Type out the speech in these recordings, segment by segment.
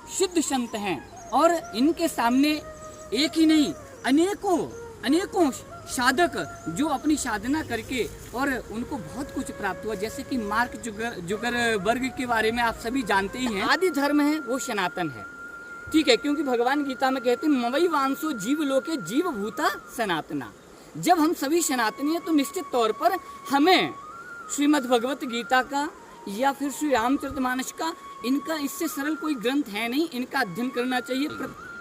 सिद्ध संत हैं और इनके सामने एक ही नहीं अनेकों साधक जो अपनी साधना करके और उनको बहुत कुछ प्राप्त हुआ। जैसे कि मार्क जुकरबर्ग के बारे में आप सभी जानते ही हैं। आदि धर्म है वो सनातन है, ठीक है, क्योंकि भगवान गीता में कहते हैं मवई वांसो जीव लोके जीव भूता सनातना। जब हम सभी सनातनी हैं तो निश्चित तौर पर हमें श्रीमद् भगवत गीता का या फिर श्री रामचरितमानस का, इनका इससे सरल कोई ग्रंथ है नहीं, इनका अध्ययन करना चाहिए।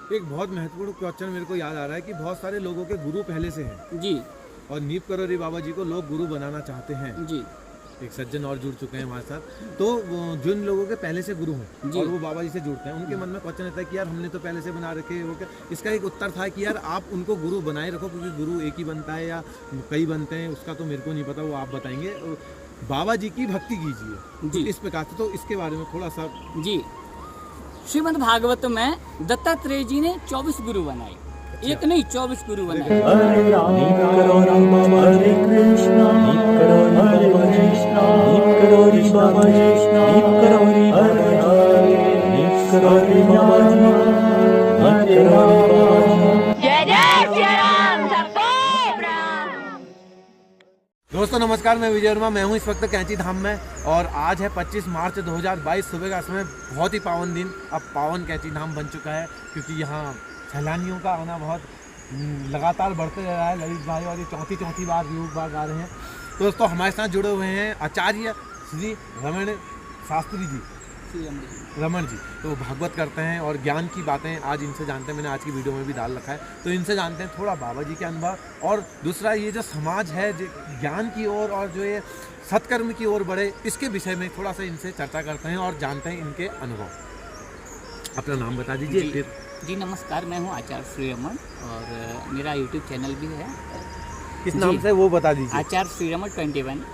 एक बहुत महत्वपूर्ण क्वेश्चन मेरे को याद आ रहा है कि बहुत सारे लोगों के गुरु पहले से हैं जी, और नीप करोरी बाबा जी को लोग गुरु बनाना चाहते हैं जी। एक सज्जन और जुड़ चुके हैं हमारे साथ। तो जिन लोगों के पहले से गुरु हैं और वो बाबा जी से जुड़ते हैं, उनके मन में क्वेश्चन रहता है कि यार हमने तो पहले से बना रखे वो क्या। इसका एक उत्तर था कि यार आप उनको गुरु बनाए रखो, क्योंकि गुरु एक ही बनता है या कई बनते हैं, उसका तो मेरे को नहीं पता, वो आप बताएंगे। बाबा जी की भक्ति कीजिए जी, इस प्रकार से। तो इसके बारे में थोड़ा सा जी। श्रीमद् भागवत में दत्तात्रेय जी ने 24 गुरु बनाए, एक नहीं 24 गुरु बनाए। हरे राम हरे कृष्णा हरे कृष्णा करोरी बाबा कृष्णा करोरी हरे हरे करोरी बाबा हरे राम। जय जय राम सबको प्रणाम। दोस्तों नमस्कार, मैं विजय वर्मा, मैं हूं इस वक्त कैंची धाम में और आज है 25 मार्च 2022 सुबह का समय। बहुत ही पावन दिन, अब पावन कैंची धाम बन चुका है, क्योंकि यहाँ सैलानियों का आना बहुत लगातार बढ़ते रह रहा है। ललित भाई और ये चौथी बार योग बार आ रहे हैं। तो दोस्तों हमारे साथ जुड़े हुए हैं आचार्य श्री रमण शास्त्री जी, रमण जी। तो भागवत करते हैं और ज्ञान की बातें आज इनसे जानते हैं। मैंने आज की वीडियो में भी डाल रखा है, तो इनसे जानते हैं थोड़ा बाबा जी के अनुभव और दूसरा ये जो समाज है जो ज्ञान की ओर और जो ये सत्कर्म की ओर बढ़े, इसके विषय में थोड़ा सा इनसे चर्चा करते हैं और जानते हैं इनके अनुभव। अपना नाम बता दीजिए। जी नमस्कार, मैं हूँ आचार्य श्री रमण और मेरा यूट्यूब चैनल भी है। किस नाम से वो बता दीजिए। आचार्य श्री रमण 21।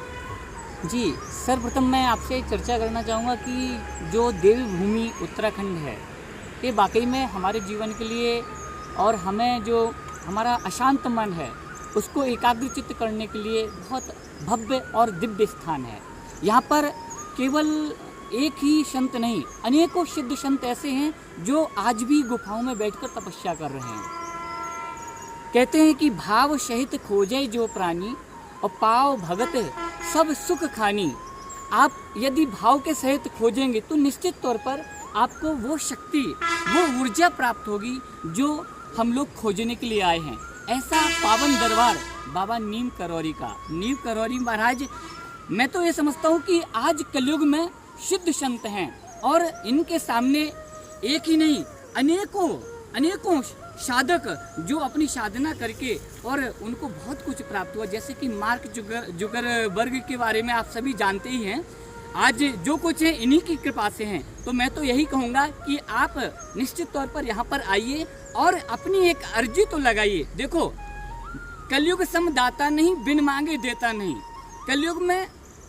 जी सर्वप्रथम मैं आपसे चर्चा करना चाहूँगा कि जो देवी भूमि उत्तराखंड है, ये वाकई में हमारे जीवन के लिए और हमें जो हमारा अशांत मन है उसको एकाग्रचित्त करने के लिए बहुत भव्य और दिव्य स्थान है। यहाँ पर केवल एक ही संत नहीं, अनेकों सिद्ध संत ऐसे हैं जो आज भी गुफाओं में बैठकर तपस्या कर रहे हैं। कहते हैं कि भाव सहित खोजे जो प्राणी और पाव भगत सब सुख खानी। आप यदि भाव के सहित खोजेंगे तो निश्चित तौर पर आपको वो शक्ति, वो ऊर्जा प्राप्त होगी जो हम लोग खोजने के लिए आए हैं। ऐसा पावन दरबार बाबा नीम करोरी का, नीम करोरी महाराज, मैं तो ये समझता हूँ कि आज कलयुग में सिद्ध संत हैं और इनके सामने एक ही नहीं अनेकों साधक जो अपनी साधना करके और उनको बहुत कुछ प्राप्त हुआ। जैसे कि मार्क जुकरबर्ग के बारे में आप सभी जानते ही हैं। आज जो कुछ है इन्हीं की कृपा से हैं। तो मैं तो यही कहूँगा कि आप निश्चित तौर पर यहाँ पर आइए और अपनी एक अर्जी तो लगाइए। देखो, कलयुग समदाता नहीं, बिन मांगे देता नहीं। कलयुग में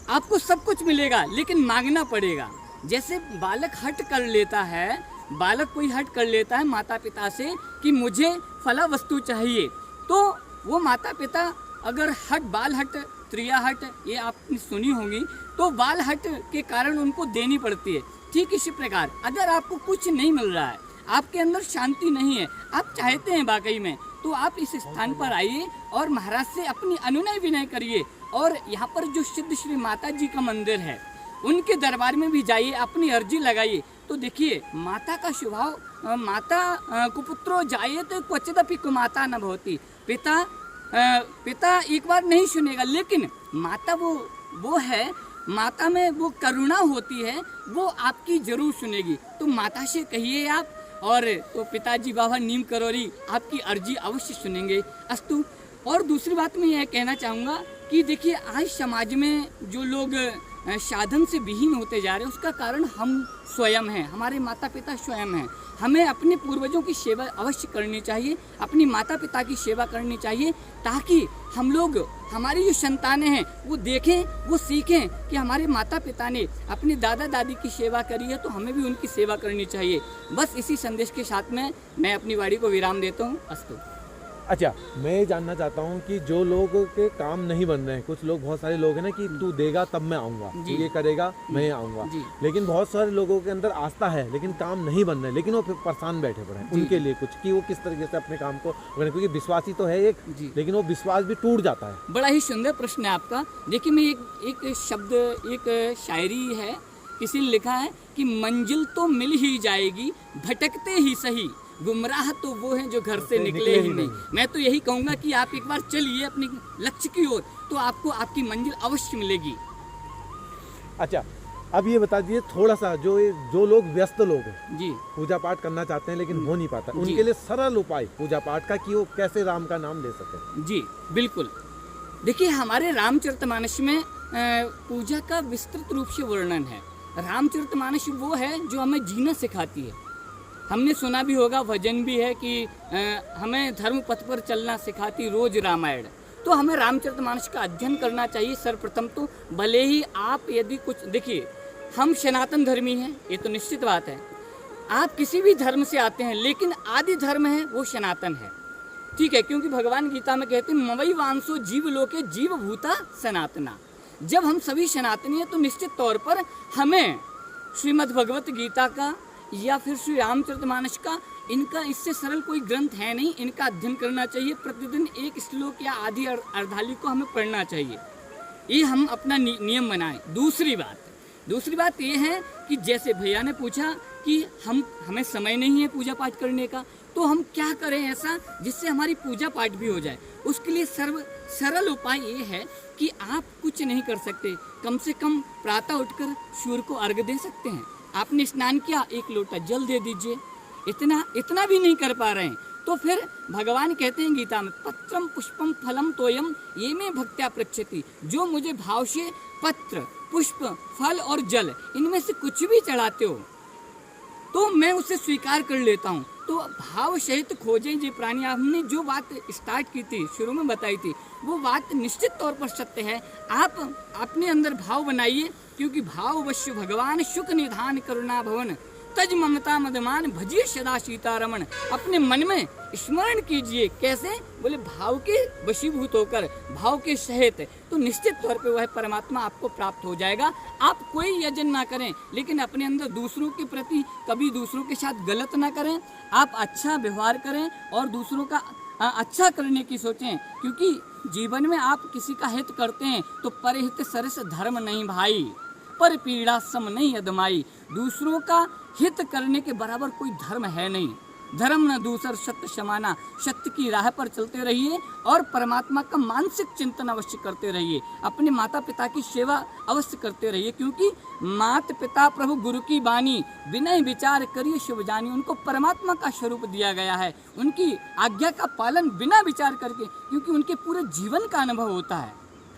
आपको सब कुछ मिलेगा लेकिन मांगना पड़ेगा। जैसे बालक हट कर लेता है, बालक कोई हट कर लेता है माता पिता से कि मुझे फला वस्तु चाहिए, तो वो माता पिता अगर बाल हट, त्रिया हट, ये आपने सुनी होगी, तो बाल हट के कारण उनको देनी पड़ती है। ठीक इसी प्रकार अगर आपको कुछ नहीं मिल रहा है, आपके अंदर शांति नहीं है, आप चाहते हैं वाकई में, तो आप इस स्थान पर आइए और महाराज से अपनी अनुनय विनय करिए। और यहाँ पर जो सिद्ध श्री माता जी का मंदिर है, उनके दरबार में भी जाइए, अपनी अर्जी लगाइए। तो देखिए, माता का स्वभाव, माता कुपुत्रो जाये तो क्वचिदपि कुमाता न भवति। पिता एक बार नहीं सुनेगा, लेकिन माता वो है, माता में वो करुणा होती है, वो आपकी जरूर सुनेगी। तो माता से कहिए आप, और तो पिताजी बाबा नीम करोरी आपकी अर्जी अवश्य सुनेंगे। अस्तु। और दूसरी बात मैं यह कहना चाहूँगा कि देखिए, आज समाज में जो लोग साधन से विहीन होते जा रहे हैं, उसका कारण हम स्वयं हैं, हमारे माता पिता स्वयं हैं। हमें अपने पूर्वजों की सेवा अवश्य करनी चाहिए, अपनी माता पिता की सेवा करनी चाहिए, ताकि हम लोग, हमारी जो संतानें हैं, वो देखें, वो सीखें कि हमारे माता पिता ने अपने दादा दादी की सेवा करी है, तो हमें भी उनकी सेवा करनी चाहिए। बस इसी संदेश के साथ में मैं अपनी वाणी को विराम देता हूँ। अस्तु। अच्छा, मैं ये जानना चाहता हूँ कि जो लोगों के काम नहीं बन रहे हैं, कुछ लोग, बहुत सारे लोग हैं ना कि तू देगा तब मैं आऊँगा, तू जी। ये करेगा मैं आऊँगा, जी। लेकिन बहुत सारे लोगों के अंदर आस्था है लेकिन काम नहीं बन रहे, लेकिन वो फिर परेशान बैठे पड़े हैं। जी। उनके लिए कुछ कि वो किस तरीके से अपने काम को करें, क्योंकि विश्वासी तो है एक, जी। लेकिन वो विश्वास भी टूट जाता है। बड़ा ही सुंदर प्रश्न है आपका। देखिए, मैं एक शब्द, एक शायरी है, किसी ने लिखा है कि मंजिल तो मिल ही जाएगी, भटकते ही सही, गुमराह तो वो हैं जो घर से निकले ही नहीं। मैं तो यही कहूँगा कि आप एक बार चलिए अपने लक्ष्य की ओर, तो आपको आपकी मंजिल अवश्य मिलेगी। अच्छा, अब ये बता दीजिए थोड़ा सा, जो लोग व्यस्त लोग हैं, जी पूजा पाठ करना चाहते हैं लेकिन हो नहीं पाता, जी। उनके लिए सरल उपाय पूजा पाठ का कि वो कैसे राम का नाम ले सके। जी बिल्कुल। देखिए, हमारे रामचरितमानस में पूजा का विस्तृत रूप से वर्णन है। रामचरितमानस वो है जो हमें जीना सिखाती है। हमने सुना भी होगा, भजन भी है कि हमें धर्म पथ पर चलना सिखाती रोज रामायण। तो हमें रामचरितमानस का अध्ययन करना चाहिए सर्वप्रथम तो। भले ही आप यदि कुछ, देखिए हम सनातन धर्मी हैं, ये तो निश्चित बात है। आप किसी भी धर्म से आते हैं, लेकिन आदि धर्म है वो सनातन है, ठीक है, क्योंकि भगवान गीता में कहते हैं मवई वांसो जीव लोके जीव भूता सनातना। जब हम सभी सनातनी हैं तो निश्चित तौर पर हमें श्रीमद् भगवत गीता का या फिर श्री रामचरितमानस का, इनका इससे सरल कोई ग्रंथ है नहीं, इनका अध्ययन करना चाहिए। प्रतिदिन एक श्लोक या आधी अर्धाली को हमें पढ़ना चाहिए। ये हम अपना नियम बनाएं। दूसरी बात ये है कि जैसे भैया ने पूछा कि हमें समय नहीं है पूजा पाठ करने का, तो हम क्या करें ऐसा जिससे हमारी पूजा पाठ भी हो जाए। उसके लिए सरल उपाय ये है कि आप कुछ नहीं कर सकते, कम से कम प्रातः उठकर सूर्य को अर्घ्य दे सकते हैं। आपने स्नान किया, एक लोटा जल दे दीजिए। इतना भी नहीं कर पा रहे हैं तो फिर भगवान कहते हैं गीता में, पत्रम पुष्पम फलम तोयम ये में भक्त्या पृच्छति। जो मुझे भाव से पत्र, पुष्प, फल और जल, इनमें से कुछ भी चढ़ाते हो तो मैं उसे स्वीकार कर लेता हूँ। तो भाव सहित खोजें जे प्राणी। हमने जो बात स्टार्ट की थी, शुरू में बताई थी, वो बात निश्चित तौर पर सत्य है। आप अपने अंदर भाव बनाइए, क्योंकि भाव वश्य भगवान सुख निधान करुणा भवन, तज ममता मदमान भजिए सदा सीतारमण। अपने मन में स्मरण कीजिए, कैसे? बोले भाव के वशीभूत होकर, भाव के सहित, तो निश्चित तौर पे वह परमात्मा आपको प्राप्त हो जाएगा। आप कोई यजन ना करें, लेकिन अपने अंदर दूसरों के प्रति कभी दूसरों के साथ गलत ना करें। आप अच्छा व्यवहार करें और दूसरों का अच्छा करने की सोचें, क्योंकि जीवन में आप किसी का हित करते हैं तो परहित सरस धर्म नहीं भाई, पर पीड़ा सम नहीं अदमाई। दूसरों का हित करने के बराबर कोई धर्म है नहीं। धर्म न दूसर सत्य समाना। सत्य की राह पर चलते रहिए और परमात्मा का मानसिक चिंतन अवश्य करते रहिए। अपने माता पिता की सेवा अवश्य करते रहिए, क्योंकि माता पिता प्रभु गुरु की बानी, विनय विचार करिए शुभ जानी। उनको परमात्मा का स्वरूप दिया गया है। उनकी आज्ञा का पालन बिना विचार करके, क्योंकि उनके पूरे जीवन का अनुभव होता है।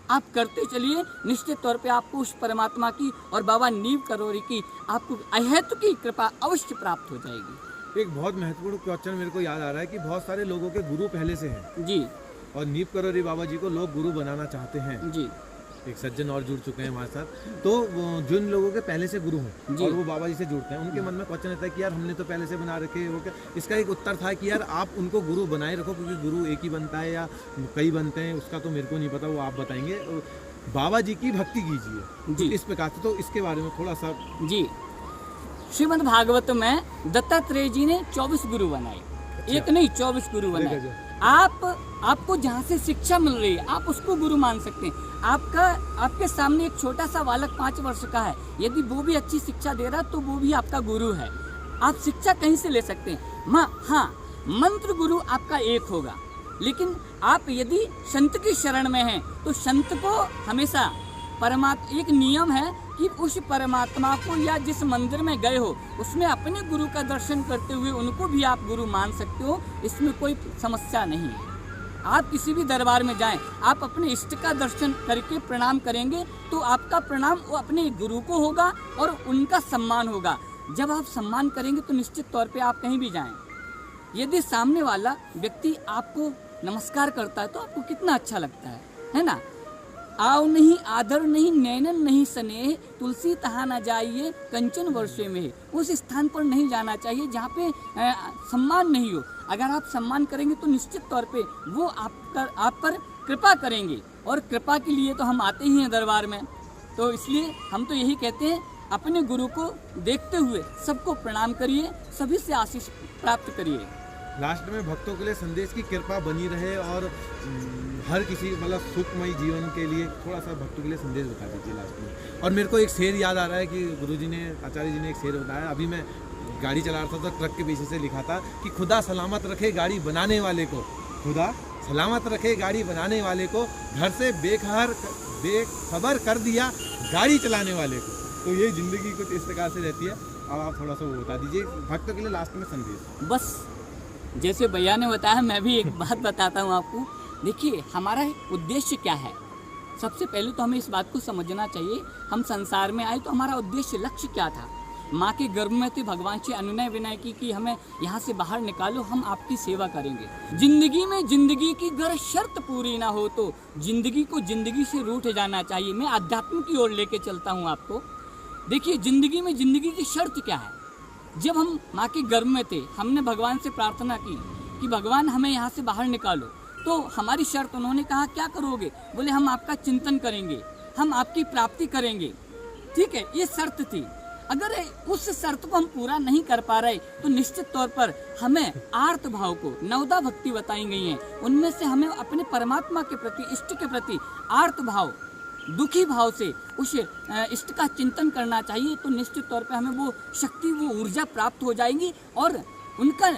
आप करते चलिए, निश्चित तौर पे आपको उस परमात्मा की और बाबा नीव करोरी की आपको अहेतु की कृपा अवश्य प्राप्त हो जाएगी। एक बहुत महत्वपूर्ण क्वेश्चन मेरे को याद आ रहा है कि बहुत सारे लोगों के गुरु पहले से हैं जी, और नीव करोरी बाबा जी को लोग गुरु बनाना चाहते हैं जी। एक सज्जन और जुड़ चुके हैं हमारे साथ, तो जिन लोगों के पहले से गुरु हैं जी। और वो बाबा जी से जुड़ते हैं, उनके मन में क्वेश्चन रहता है कि यार हमने तो पहले से बना रखे वो क्या। इसका एक उत्तर था कि यार आप उनको गुरु बनाए रखो, क्योंकि गुरु एक ही बनता है या कई बनते हैं, उसका तो मेरे को नहीं पता, वो आप बताएंगे। बाबा जी की भक्ति कीजिए जी। इस प्रकार से, तो इसके बारे में थोड़ा सा। जी, श्रीमद् भागवत में दत्तात्रेय जी ने 24 गुरु बनाए। एक नहीं, 24 गुरु बनाए। आपको जहाँ से शिक्षा मिल रही है आप उसको गुरु मान सकते हैं। आपके सामने एक छोटा सा बालक 5 वर्ष का है, यदि वो भी अच्छी शिक्षा दे रहा तो वो भी आपका गुरु है। आप शिक्षा कहीं से ले सकते हैं। हाँ, मंत्र गुरु आपका एक होगा, लेकिन आप यदि संत की शरण में हैं तो संत को हमेशा एक नियम है कि उस परमात्मा को या जिस मंदिर में गए हो उसमें अपने गुरु का दर्शन करते हुए उनको भी आप गुरु मान सकते हो। इसमें कोई समस्या नहीं है। आप किसी भी दरबार में जाएं, आप अपने इष्ट का दर्शन करके प्रणाम करेंगे तो आपका प्रणाम वो अपने गुरु को होगा और उनका सम्मान होगा। जब आप सम्मान करेंगे तो निश्चित तौर पे आप कहीं भी जाएं, यदि सामने वाला व्यक्ति आपको नमस्कार करता है तो आपको कितना अच्छा लगता है ना। आओ नहीं आदर नहीं नैनन नहीं स्नेह, तुलसी तहाँ न जाइए कंचन वर्षे में। उस स्थान पर नहीं जाना चाहिए जहाँ पे सम्मान नहीं हो। अगर आप सम्मान करेंगे तो निश्चित तौर पे वो आप पर कृपा करेंगे, और कृपा के लिए तो हम आते ही हैं दरबार में। तो इसलिए हम तो यही कहते हैं, अपने गुरु को देखते हुए सबको प्रणाम करिए, सभी से आशीष प्राप्त करिए। लास्ट में भक्तों के लिए संदेश की कृपा बनी रहे और हर किसी मतलब सुखमय जीवन के लिए थोड़ा सा भक्तों के लिए संदेश बता दीजिए लास्ट में। और मेरे को एक शेर याद आ रहा है कि गुरुजी ने, आचार्य जी ने एक शेर बताया, अभी मैं गाड़ी चला रहा था तो ट्रक के पीछे से लिखा था कि खुदा सलामत रखे गाड़ी बनाने वाले को, खुदा सलामत रखे गाड़ी बनाने वाले को, घर से बेखबर कर दिया गाड़ी चलाने वाले को। तो ये ज़िंदगी कुछ इस प्रकार से रहती है। अब आप थोड़ा सा वो बता दीजिए भक्तों के लिए लास्ट में संदेश। बस जैसे भैया ने बताया, मैं भी एक बात बताता हूँ आपको। देखिए, हमारा उद्देश्य क्या है। सबसे पहले तो हमें इस बात को समझना चाहिए, हम संसार में आए तो हमारा उद्देश्य, लक्ष्य क्या था। माँ के गर्भ में थे, भगवान से अनुनय विनय की कि हमें यहाँ से बाहर निकालो, हम आपकी सेवा करेंगे। जिंदगी में जिंदगी की अगर शर्त पूरी ना हो तो जिंदगी को जिंदगी से रूठ जाना चाहिए। मैं अध्यात्म की ओर लेके चलता हूँ आपको। देखिए, जिंदगी में जिंदगी की शर्त क्या है। जब हम माँ के गर्भ में थे, हमने भगवान से प्रार्थना की कि भगवान हमें यहाँ से बाहर निकालो। तो हमारी शर्त, उन्होंने कहा क्या करोगे? बोले हम आपका चिंतन करेंगे, हम आपकी प्राप्ति करेंगे। ठीक है, ये शर्त थी। अगर उस शर्त को हम पूरा नहीं कर पा रहे तो निश्चित तौर पर हमें आर्त भाव को, 9 भक्ति बताई गई हैं, उनमें से हमें अपने परमात्मा के प्रति, इष्ट के प्रति आर्त भाव, दुखी भाव से उस इष्ट का चिंतन करना चाहिए। तो निश्चित तौर पे हमें वो शक्ति, वो ऊर्जा प्राप्त हो जाएगी और उनका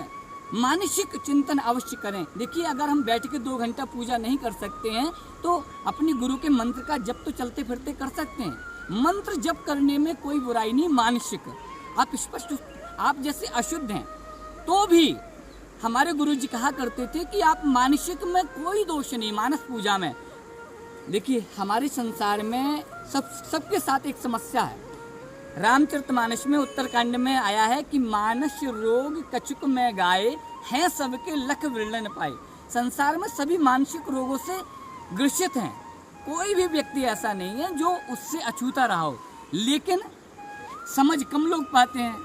मानसिक चिंतन अवश्य करें। देखिए, अगर हम बैठ के 2 घंटा पूजा नहीं कर सकते हैं तो अपने गुरु के मंत्र का जप तो चलते फिरते कर सकते हैं। मंत्र जप करने में कोई बुराई नहीं। मानसिक, आप स्पष्ट, आप जैसे अशुद्ध हैं तो भी हमारे गुरु जी कहा करते थे कि आप मानसिक में कोई दोष नहीं, मानस पूजा में। देखिए, हमारे संसार में सबके साथ एक समस्या है। रामचरितमानस में उत्तरकांड में आया है कि मानस रोग कछुक में गाये, हैं सबके लख विरलन पाए। संसार में सभी मानसिक रोगों से ग्रसित हैं। कोई भी व्यक्ति ऐसा नहीं है जो उससे अछूता रहा हो, लेकिन समझ कम लोग पाते हैं।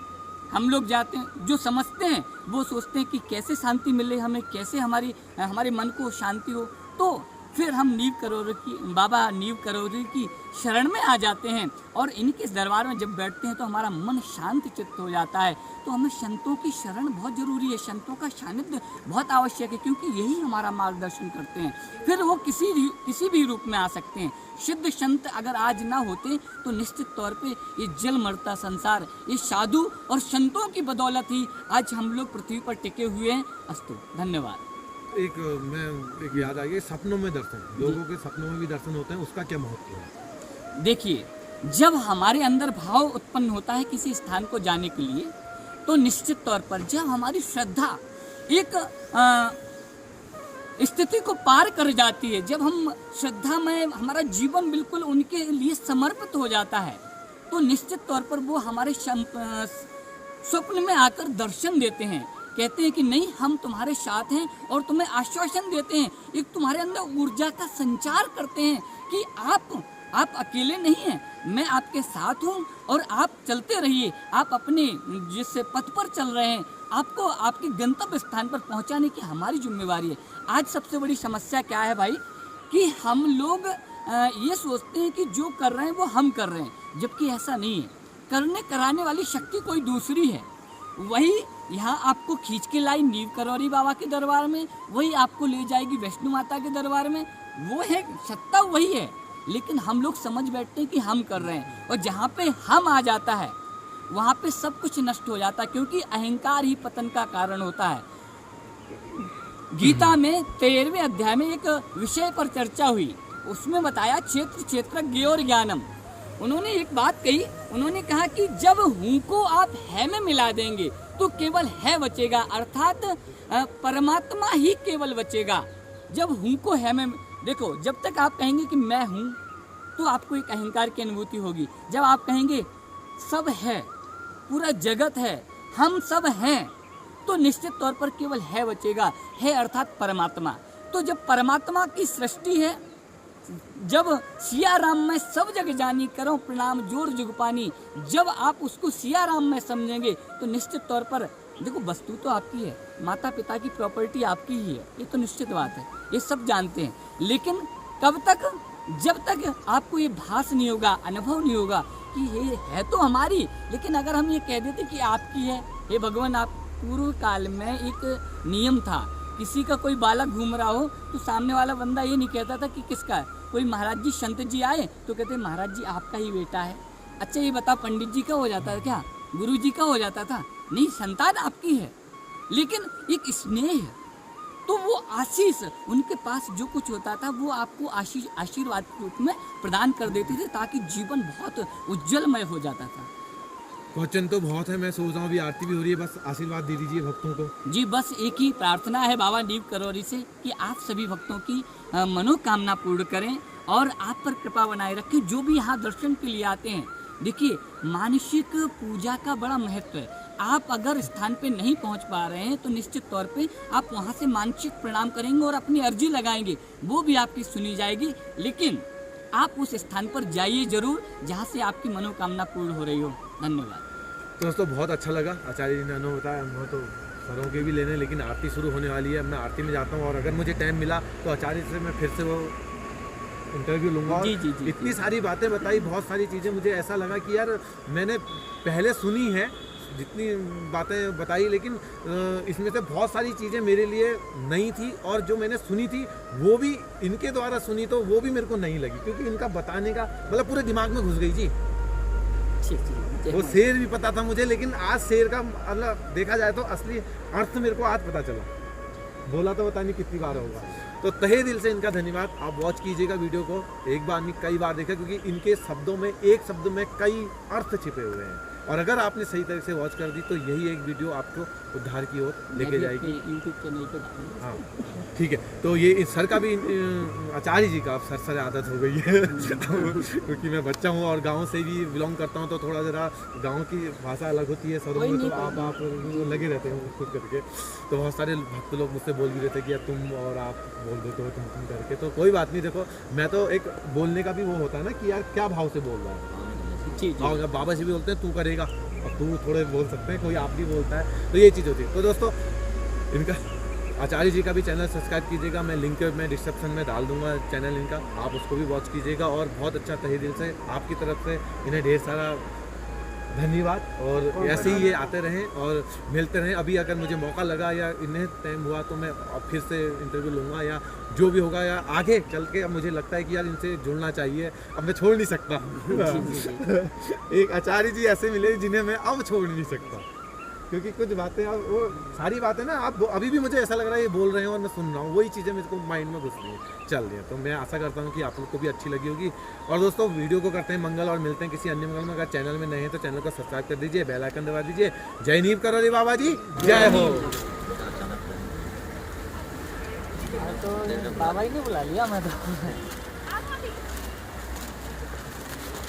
हम लोग जाते हैं, जो समझते हैं वो सोचते हैं कि कैसे शांति मिले हमें, कैसे हमारे मन को शांति हो। तो फिर हम बाबा नीव करोरी की शरण में आ जाते हैं और इनके दरबार में जब बैठते हैं तो हमारा मन शांत चित्त हो जाता है। तो हमें संतों की शरण बहुत ज़रूरी है, संतों का सानिध्य बहुत आवश्यक है, क्योंकि यही हमारा मार्गदर्शन करते हैं। फिर वो किसी भी रूप में आ सकते हैं। सिद्ध संत अगर आज ना होते तो निश्चित तौर पे ये जल मरता संसार, ये साधु और संतों की बदौलत ही आज हम लोग पृथ्वी पर टिके हुए हैं। अस्तु, धन्यवाद। एक याद आ गई, सपनों में दर्शन, लोगों के सपनों में भी दर्शन होते हैं, उसका क्या महत्व है? देखिए, जब हमारे अंदर भाव उत्पन्न होता है किसी स्थान को जाने के लिए, तो निश्चित तौर पर जब हमारी श्रद्धा एक स्थिति को पार कर जाती है, जब हम श्रद्धा में हमारा जीवन बिल्कुल उनके लिए समर्पित हो जाता है, तो निश्चित तौर पर वो हमारे स्वप्न में आकर दर्शन देते हैं। कहते हैं कि नहीं, हम तुम्हारे साथ हैं, और तुम्हें आश्वासन देते हैं, एक तुम्हारे अंदर ऊर्जा का संचार करते हैं कि आप अकेले नहीं हैं, मैं आपके साथ हूँ और आप चलते रहिए। आप अपने जिस पथ पर चल रहे हैं, आपको आपके गंतव्य स्थान पर पहुँचाने की हमारी जिम्मेवारी है। आज सबसे बड़ी समस्या क्या है भाई, कि हम लोग ये सोचते हैं कि जो कर रहे हैं वो हम कर रहे हैं, जबकि ऐसा नहीं है। करने कराने वाली शक्ति कोई दूसरी है। वही यहाँ आपको खींच के लाई नीव करौरी बाबा के दरबार में, वही आपको ले जाएगी वैष्णो माता के दरबार में। वो है सत्ता, वही है, लेकिन हम लोग समझ बैठते हैं कि हम कर रहे हैं, और जहाँ पे हम आ जाता है वहाँ पे सब कुछ नष्ट हो जाता है, क्योंकि अहंकार ही पतन का कारण होता है। गीता में 13वें अध्याय में एक विषय पर चर्चा हुई, उसमें बताया क्षेत्र ज्ञोर ज्ञानम। उन्होंने एक बात कही, उन्होंने कहा कि जब हूँ को आप है में मिला देंगे तो केवल है बचेगा, अर्थात परमात्मा ही केवल बचेगा। जब हूँ को है में, देखो, जब तक आप कहेंगे कि मैं हूँ तो आपको एक अहंकार की अनुभूति होगी। जब आप कहेंगे सब है, पूरा जगत है, हम सब हैं, तो निश्चित तौर पर केवल है बचेगा। है अर्थात परमात्मा। तो जब परमात्मा की सृष्टि है जब सिया राम में सब जग जानी, करो प्रणाम जोर जुग पानी। जब आप उसको सिया राम में समझेंगे तो निश्चित तौर पर देखो, वस्तु तो आपकी है, माता पिता की प्रॉपर्टी आपकी ही है, ये तो निश्चित बात है, ये सब जानते हैं। लेकिन कब तक, जब तक आपको ये भास नहीं होगा, अनुभव नहीं होगा कि ये है तो हमारी, लेकिन अगर हम ये कह देते कि आपकी है, हे भगवान आप, पूर्व काल में एक नियम था, किसी का कोई बालक घूम रहा हो तो सामने वाला बंदा ये नहीं कहता था कि किसका है। कोई महाराज जी संत जी आए तो कहते महाराज जी आपका ही बेटा है। अच्छा ये बता, पंडित जी का हो जाता था क्या, गुरु जी का हो जाता था? नहीं, संतान आपकी है, लेकिन एक स्नेह, तो वो आशीष, उनके पास जो कुछ होता था वो आपको आशीर्वाद के रूप में प्रदान कर देते थे, ताकि जीवन बहुत उज्जवलमय हो जाता था। क्वेश्चन तो बहुत है, मैं सोच रहा हूँ अभी आरती भी हो रही है, बस आशीर्वाद दे दीजिए भक्तों को। जी बस एक ही प्रार्थना है बाबा नीव करोरी से कि आप सभी भक्तों की मनोकामना पूर्ण करें और आप पर कृपा बनाए रखें। जो भी यहाँ दर्शन के लिए आते हैं, देखिए मानसिक पूजा का बड़ा महत्व है। आप अगर स्थान पे नहीं पहुँच पा रहे हैं तो निश्चित तौर पे आप वहाँ से मानसिक प्रणाम करेंगे और अपनी अर्जी लगाएंगे, वो भी आपकी सुनी जाएगी। लेकिन आप उस स्थान पर जाइए जरूर जहाँ से आपकी मनोकामना पूर्ण हो रही हो। धन्यवाद। तो दोस्तों बहुत अच्छा लगा, आचार्य जी ने अनुभव बताया, हम तो सरों के भी लेने, लेकिन आरती शुरू होने वाली है, मैं आरती में जाता हूँ और अगर मुझे टाइम मिला तो आचार्य से मैं फिर से वो इंटरव्यू लूँगा। जी, जी, जी, इतनी सारी बातें बताई, बहुत सारी चीज़ें, मुझे ऐसा लगा कि यार मैंने पहले सुनी है जितनी बातें बताई, लेकिन इसमें से बहुत सारी चीज़ें मेरे लिए नई थी, और जो मैंने सुनी थी वो भी इनके द्वारा सुनी तो वो भी मेरे को नहीं लगी, क्योंकि इनका बताने का मतलब पूरे दिमाग में घुस गई जी। वो शेर भी पता था मुझे, लेकिन आज शेर का मतलब देखा जाए तो असली अर्थ मेरे को आज पता चला। बोला तो पता नहीं कितनी बार होगा। तो तहे दिल से इनका धन्यवाद। आप वॉच कीजिएगा वीडियो को, एक बार नहीं कई बार देखा, क्योंकि इनके शब्दों में, एक शब्द में कई अर्थ छिपे हुए हैं, और अगर आपने सही तरह से वॉच कर दी तो यही एक वीडियो आपको उद्धार की ओर लेके जाएगी। यूट्यूब चैनल पे हाँ ठीक है। तो ये इस सर का भी आचार्य जी का अब सर आदत हो गई है क्योंकि मैं बच्चा हूँ और गांव से भी बिलोंग करता हूँ, तो थोड़ा ज़रा गांव की भाषा अलग होती है, सरों में तो आप लगे रहते हैं खुद करके। तो बहुत सारे भक्त लोग मुझसे बोल भी रहे थे कि यार तुम, और आप बोल देते हो तुम करके, तो कोई बात नहीं। देखो मैं तो एक बोलने का भी वो होता है ना कि यार क्या भाव से बोल रहा है। और बाबा जी भी बोलते हैं तू करेगा, और तू थोड़े बोल सकते हैं, कोई आप भी बोलता है, तो ये चीज़ होती है। तो दोस्तों इनका आचार्य जी का भी चैनल सब्सक्राइब कीजिएगा, मैं लिंक मैं डिस्क्रिप्शन में डाल दूंगा चैनल इनका, आप उसको भी वॉच कीजिएगा। और बहुत अच्छा तहे दिल से आपकी तरफ से इन्हें ढेर सारा धन्यवाद, और ऐसे ही ये आते रहें और मिलते रहें। अभी अगर मुझे मौका लगा या इन्हें टाइम हुआ तो मैं फिर से इंटरव्यू लूँगा, या जो भी होगा, या आगे चल के अब मुझे लगता है कि यार इनसे जुड़ना चाहिए, अब मैं छोड़ नहीं सकता एक आचार्य जी ऐसे मिले जिन्हें मैं अब छोड़ नहीं सकता, क्योंकि कुछ बातें अब वो सारी बातें ना आप अभी भी मुझे ऐसा लग रहा है ये बोल रहे हैं और मैं सुन रहा हूँ, वही चीज़ें मेरे को माइंड में घुस रही हैं, चल रही हैं। तो मैं आशा करता हूँ कि आप लोग को भी अच्छी लगी होगी। और दोस्तों वीडियो को करते हैं मंगल और मिलते हैं किसी अन्य मंगल में। अगर चैनल में नए हैं तो चैनल को सब्सक्राइब कर दीजिए, बेल आइकन दबा दीजिए। जय नीव करोरी बाबा जी, जय हो। तो बाबा ही ने बुला लिया, मैं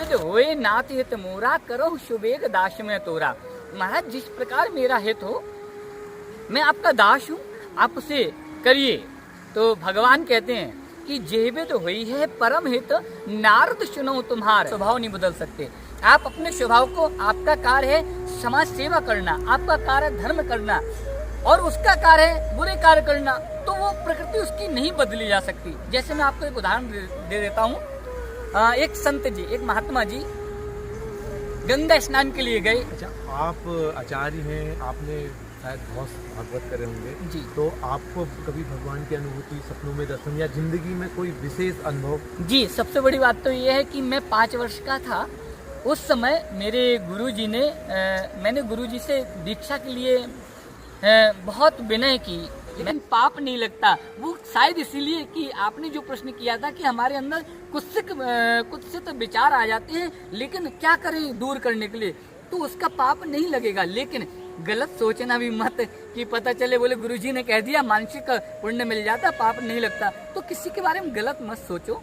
तो होए नाथ हित मोरा, करो सुबेग दास में तोरा। महाराज जिस प्रकार मेरा हित हो, मैं आपका दास हूँ, आप उसे करिए। तो भगवान कहते हैं कि जेबे तो हुई है परम हित, नारद सुनो तुम्हारा। स्वभाव नहीं बदल सकते आप अपने स्वभाव को, आपका कार्य है समाज सेवा करना, आपका कार्य धर्म करना, और उसका कार्य है बुरे कार्य करना, तो वो प्रकृति उसकी नहीं बदली जा सकती। जैसे मैं आपको एक उदाहरण दे देता हूँ। एक संत जी, एक महात्मा जी गंगा स्नान के लिए गए। अच्छा, आप आचार्य हैं, आपने शायद बहुत भागवत करे होंगे जी, तो आपको कभी भगवान की अनुभूति, सपनों में दर्शन, या जिंदगी में कोई विशेष अनुभव? जी, सबसे बड़ी बात तो ये है कि मैं 5 वर्ष का था उस समय, मेरे गुरुजी ने मैंने गुरुजी से दीक्षा के लिए बहुत विनय की, लेकिन पाप नहीं लगता। वो शायद इसीलिए कि आपने जो प्रश्न किया था कि हमारे अंदर कुत्सित विचार आ जाते हैं, लेकिन क्या करें दूर करने के लिए, तो उसका पाप नहीं लगेगा। लेकिन गलत सोचना भी मत कि पता चले बोले गुरुजी ने कह दिया मानसिक पुण्य मिल जाता, पाप नहीं लगता, तो किसी के बारे में गलत मत सोचो।